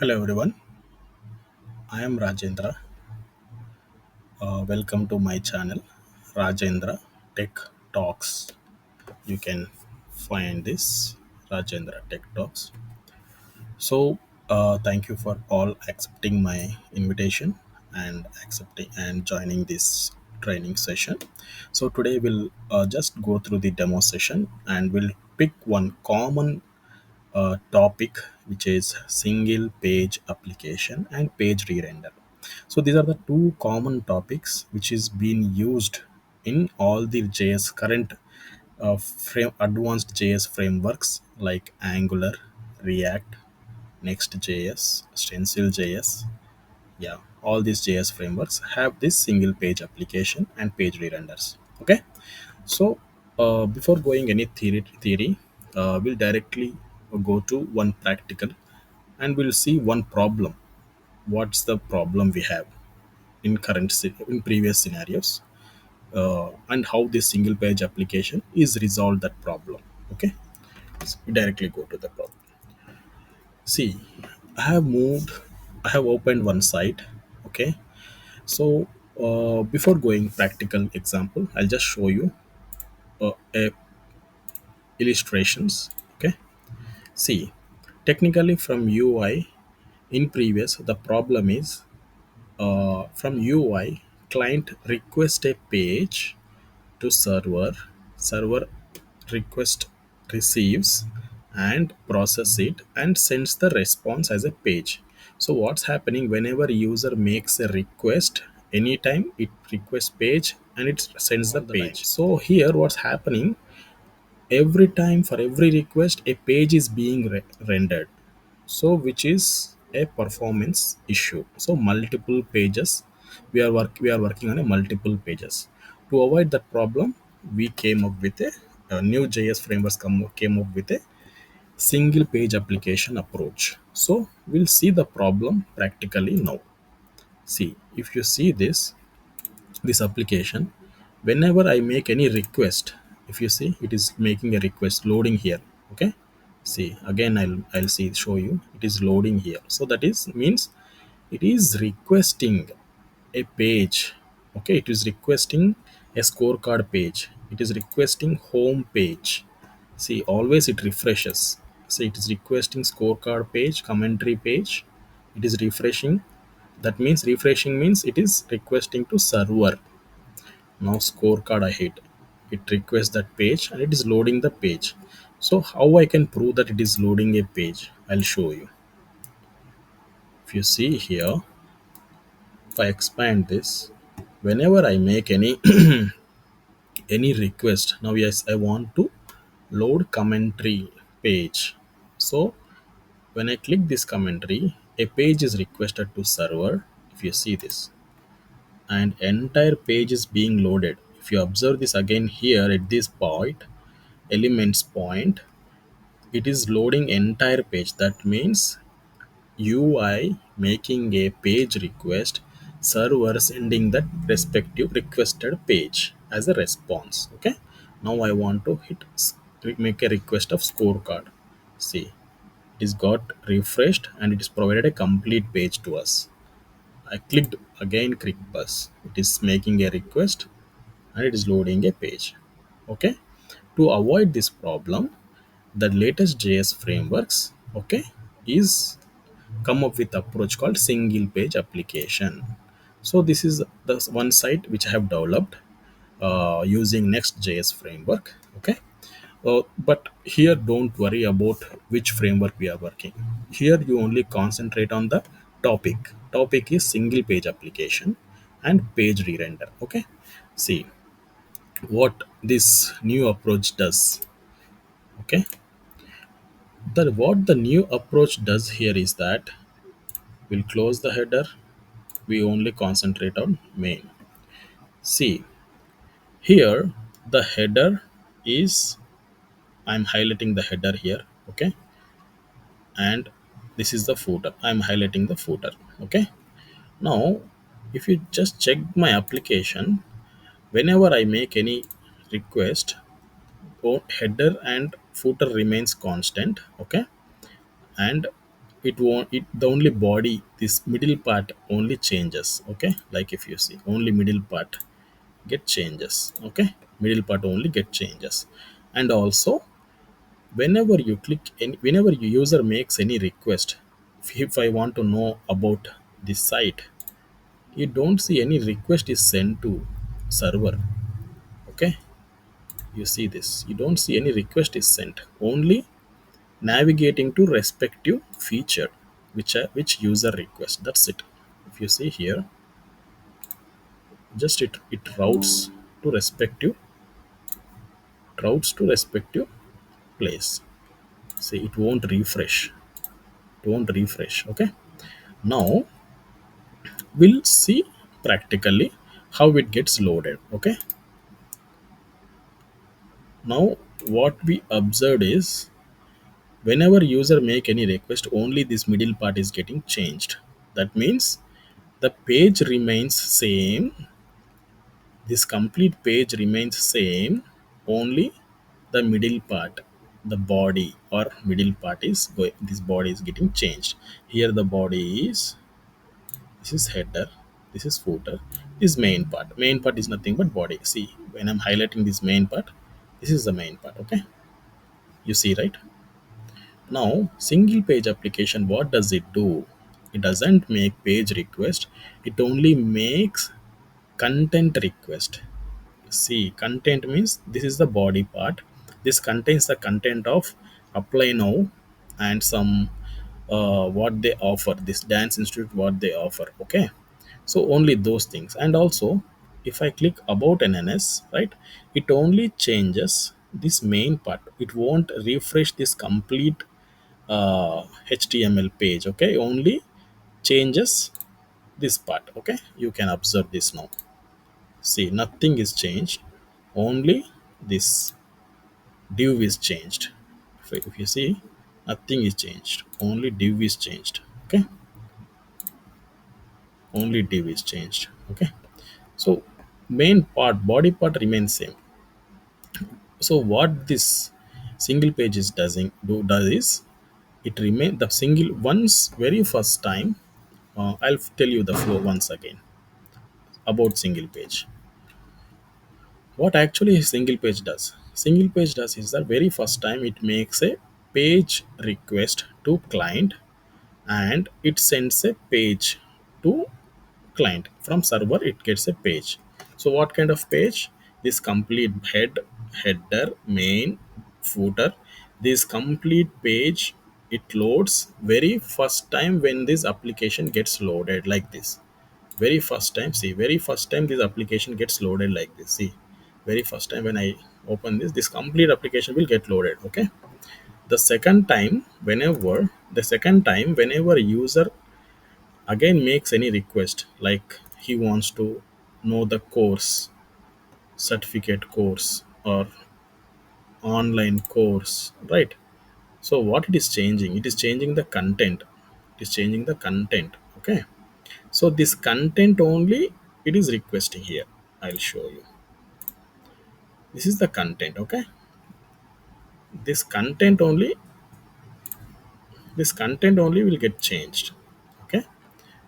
Hello everyone, I am Rajendra. Welcome to my channel, Rajendra Tech Talks. You can find this Rajendra Tech Talks. Thank you for all accepting my invitation and accepting and joining this training session. So today we'll just go through the demo session and we'll pick one common topic, which is single page application and page re-render. So these are the two common topics which is being used in all the JS current advanced JS frameworks like Angular, React, Next.js, Stencil.js. Yeah, all these JS frameworks have this single page application and page re-renders. Okay, so before going any theory, we'll directly go to one practical, and we'll see one problem. What's the problem we have in in previous scenarios, and how this single page application is resolved that problem. Okay, so we directly go to the problem. See, I have moved. I have opened one site. Okay, so before going practical example, I'll just show you a illustrations. Okay, see, technically from UI in previous, the problem is from UI, client request a page to server request receives and process it and sends the response as a page. So what's happening whenever user makes a request, anytime it requests page and it sends the page. So here what's happening, every time for every request a page is being rendered, so which is a performance issue. So multiple pages, we are working on a multiple pages. To avoid that problem, we came up with a new JS frameworks came up with a single page application approach. So we'll see the problem practically now. See, if you see this application, whenever I make any request, if you see, it is making a request loading here. Okay, see, again I'll see show you, it is loading here. So that is means it is requesting a page. Okay, it is requesting a scorecard page, it is requesting home page. See, always it refreshes. See, it is requesting scorecard page, commentary page, it is refreshing. That means refreshing means it is requesting to server. Now scorecard I hit, it requests that page and it is loading the page. So how I can prove that it is loading a page, I'll show you. If you see here, if I expand this, whenever I make any any request, now yes, I want to load commentary page. So when I click this commentary, a page is requested to server. If you see this, and entire page is being loaded. If you observe this again here at this point, elements point, it is loading entire page. That means UI making a page request, server sending that respective requested page as a response. Okay, now I want to make a request of scorecard. See, it is got refreshed and it is provided a complete page to us. I clicked again, click bus, it is making a request and it is loading a page. Okay, to avoid this problem, the latest JS frameworks, okay, is come up with approach called single page application. So this is the one site which I have developed using Next.js framework. Okay, but here don't worry about which framework we are working. Here you only concentrate on the topic. Topic is single page application and page re-render. Okay, see what this new approach does. Okay, the what the new approach does here is that we'll close the header, we only concentrate on main. See, here the header is, I'm highlighting the header here. Okay, and this is the footer, I'm highlighting the footer. Okay, now if you just check my application, whenever I make any request, header and footer remains constant. Okay, and it won't it the only body, this middle part only changes. Okay, like if you see only middle part get changes. Okay, middle part only get changes. And also whenever you click any, whenever your user makes any request, if I want to know about this site, you don't see any request is sent to server. Okay, you see this, you don't see any request is sent, only navigating to respective feature which user request. That's it. If you see here, just it routes to respective place. See, it won't refresh. It won't refresh. Okay. Now we'll see practically how it gets loaded. Okay. Now what we observed is whenever user make any request, only this middle part is getting changed. That means the page remains same, this complete page remains same, only the middle part, the body or middle part is going, this body is getting changed. Here the body is, this is header, this is footer, this main part is nothing but body. See, when I'm highlighting this main part, this is the main part. Okay, you see, right? Now single page application, what does it do? It doesn't make page request, it only makes content request. See, content means this is the body part. This contains the content of apply now and some what they offer. This dance institute what they offer. Okay, so only those things. And also, if I click about NNS, right, it only changes this main part. It won't refresh this complete HTML page. Okay, only changes this part. Okay, you can observe this now. See, nothing is changed, only this div is changed. If you see, nothing is changed, only div is changed. Okay, only div is changed. Okay, so main part, body part remains same. So what this single page is does is it remain the single once very first time. I'll tell you the flow once again about single page. What actually a single page does? Single page does is the very first time it makes a page request to client and it sends a page to client. From server it gets a page. So what kind of page? This complete header, main, footer, this complete page it loads very first time when this application gets loaded like this. Very first time, see, very first time this application gets loaded like this. See, very first time when I open this complete application will get loaded. Okay, the second time, whenever user again makes any request, like he wants to know the course, certificate course or online course, right? So what it is changing, it is changing the content, it is changing the content. Okay, so this content only it is requesting here. I'll show you. This is the content. Okay, this content only, this content only will get changed. Okay,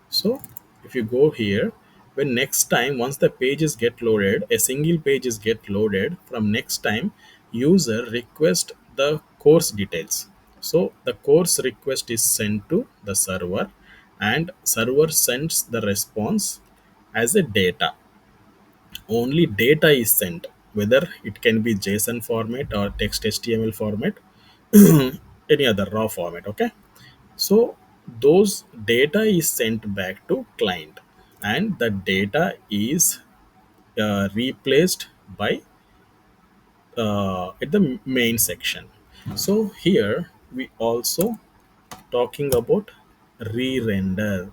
so if you go here, when next time once the pages get loaded, a single page is get loaded, from next time user request the course details. So the course request is sent to the server and server sends the response as a data. Only data is sent, whether it can be JSON format or text HTML format, any other raw format. Okay, so those data is sent back to client and the data is replaced by at the main section. So here we also talking about re-render.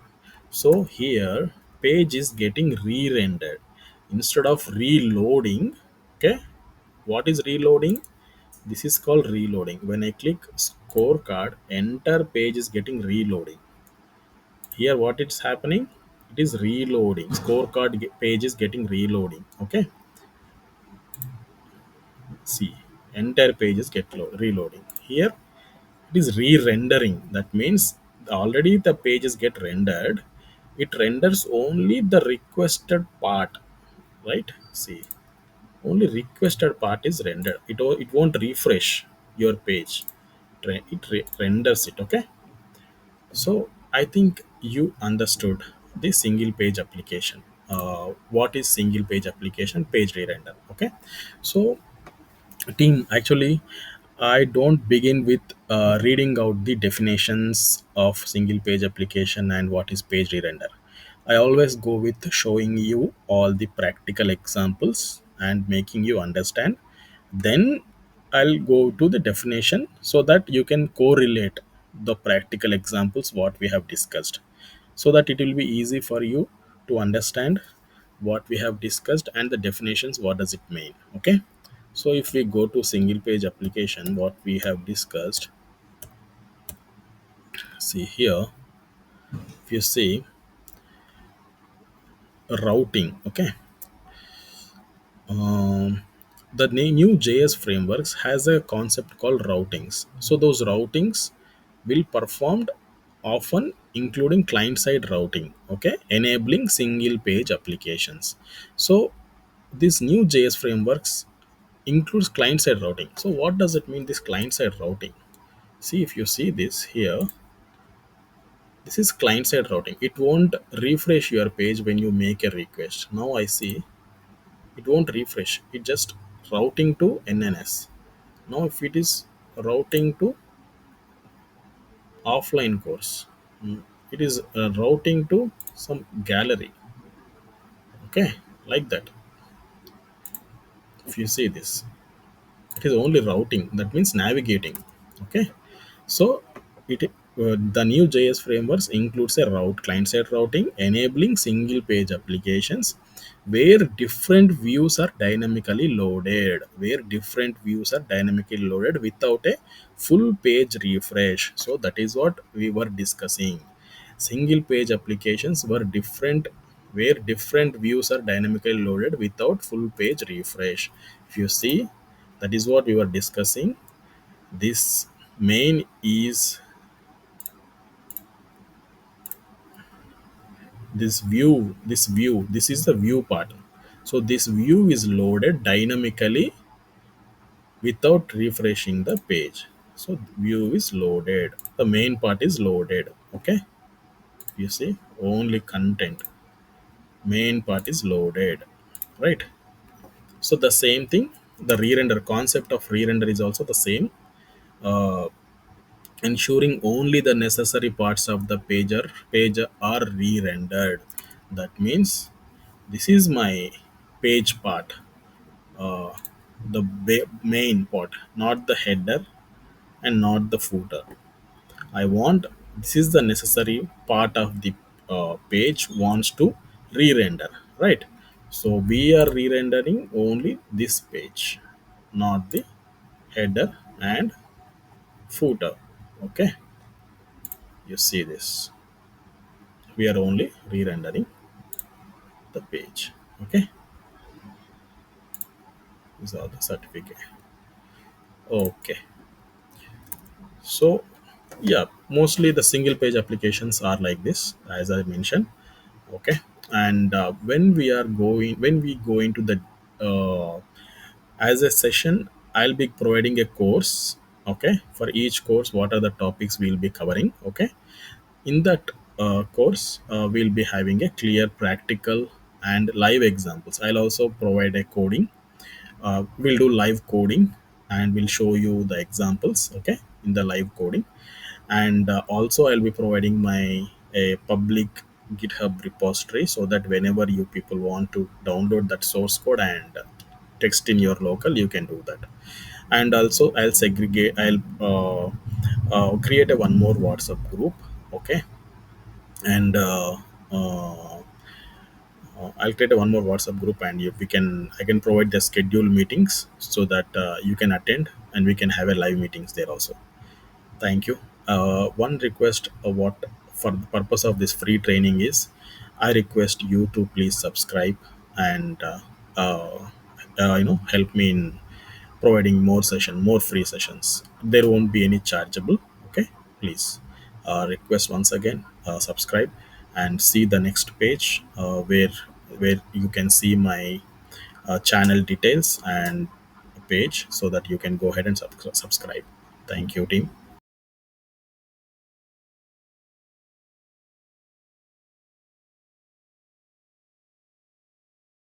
So here page is getting re-rendered instead of reloading. Okay, what is reloading? This is called reloading. When I click scorecard, enter page is getting reloading. Here what it's happening, it is reloading, scorecard page is getting reloading. Okay, see, entire page is reloading. Here it is re-rendering. That means already the pages get rendered, it renders only the requested part, right? See, only requested part is rendered. It won't refresh your page. It renders it. Okay. So I think you understood the single page application. What is single page application? Page re-render. Okay. So team, actually I don't begin with reading out the definitions of single page application and what is page re-render. I always go with showing you all the practical examples and making you understand. Then I'll go to the definition so that you can correlate the practical examples what we have discussed, so that it will be easy for you to understand what we have discussed and the definitions what does it mean. Okay. So if we go to single page application, what we have discussed, see here, if you see routing, okay, um, the new JS frameworks has a concept called routings. So those routings will performed often including client side routing, okay, enabling single page applications. So this new JS frameworks includes client side routing. So what does it mean, this client side routing? See, if you see this here, this is client side routing. It won't refresh your page when you make a request. Now I see it won't refresh. It just routing to NNS. Now if it is routing to offline course, it is routing to some gallery. Okay, like that. If you see this, it is only routing. That means navigating. Okay. So the new JS frameworks includes a route client-side routing, enabling single-page applications where different views are dynamically loaded. Without a full page refresh. So that is what we were discussing. Single-page applications were different, where different views are dynamically loaded without full page refresh. If you see, that is what we were discussing. This main is this is the view part. So this view is loaded dynamically without refreshing the page. So view is loaded, the main part is loaded. Okay, you see, only content, main part is loaded, right? So the same thing, the re-render concept of re-render is also the same. uh, Ensuring only the necessary parts of the page are re-rendered. That means this is my page part, uh, the main part, not the header and not the footer. I want, this is the necessary part of the page wants to re-render, right? So we are re-rendering only this page, not the header and footer. Okay, you see this, we are only re-rendering the page. Okay, these are the certificate. Okay, so yeah, mostly the single page applications are like this, as I mentioned. Okay, and when we go into the uh, as a session, I'll be providing a course. Okay, for each course what are the topics we'll be covering. Okay, in that course we'll be having a clear practical and live examples. I'll also provide a coding, we'll do live coding and we'll show you the examples, okay, in the live coding. And also I'll be providing my a public GitHub repository, so that whenever you people want to download that source code and text in your local, you can do that. And also I'll segregate, I'll create a one more WhatsApp group. Okay, and I'll create a one more WhatsApp group, and we can, I can provide the schedule meetings so that you can attend and we can have a live meetings there also. Thank you. One request, what for the purpose of this free training is, I request you to please subscribe and help me in providing more free sessions. There won't be any chargeable. Okay, please. request once again, subscribe and see the next page, where you can see my channel details and page, so that you can go ahead and subscribe. Thank you, team.